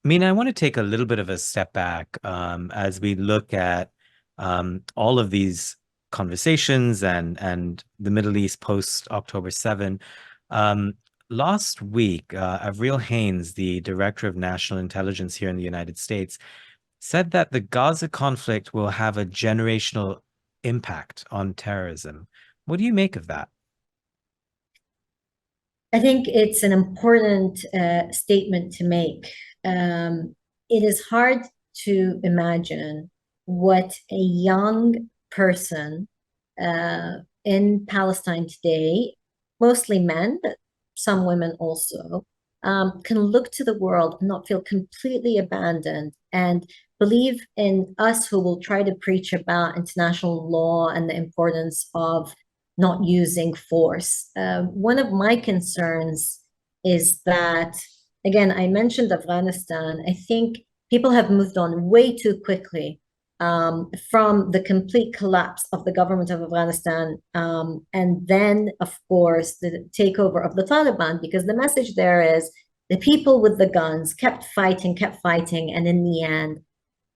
Mina, I want to take a little bit of a step back as we look at all of these conversations and the Middle East post October 7. Um, Last week, Avril Haines, the Director of National Intelligence here in the United States, said that the Gaza conflict will have a generational impact on terrorism. What do you make of that? I think it's an important statement to make. It is hard to imagine what a young person in Palestine today, mostly men, but some women also, can look to the world and not feel completely abandoned and believe in us who will try to preach about international law and the importance of not using force. One of my concerns is that, again, I mentioned Afghanistan. I think people have moved on way too quickly from the complete collapse of the government of Afghanistan, and then, of course, the takeover of the Taliban, because the message there is the people with the guns kept fighting, and in the end,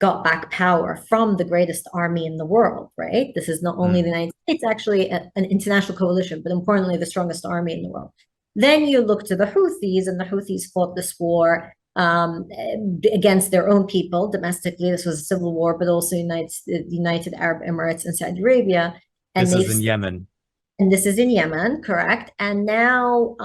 got back power from the greatest army in the world, right? This is not only the Mm. United States, actually an international coalition, but importantly, the strongest army in the world. Then you look to the Houthis, and the Houthis fought this war against their own people domestically. This was a civil war, but also United Arab Emirates and Saudi Arabia. And This is they've in Yemen. and this is in Yemen, correct? And now,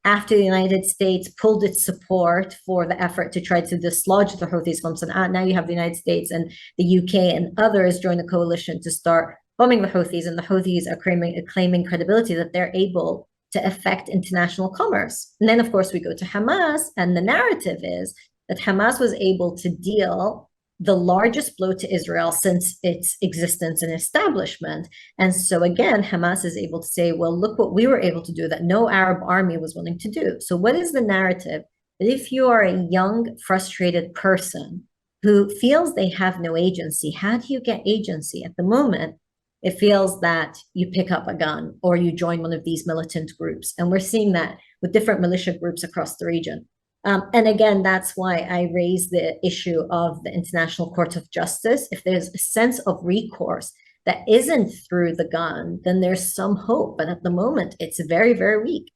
after the United States pulled its support for the effort to try to dislodge the Houthis from Sana'a, now you have the United States and the UK and others join the coalition to start bombing the Houthis, and the Houthis are claiming credibility that they're able to affect international commerce. And then, of course, we go to Hamas, and the narrative is that Hamas was able to deal the largest blow to Israel since its existence and establishment. And so again, Hamas is able to say, well, look what we were able to do that no Arab army was willing to do. So what is the narrative? That if you are a young, frustrated person who feels they have no agency, how do you get agency? At the moment, it feels that you pick up a gun or you join one of these militant groups. And we're seeing that with different militia groups across the region. And again, that's why I raise the issue of the International Court of Justice. If there's a sense of recourse that isn't through the gun, then there's some hope. But at the moment, it's very, very weak.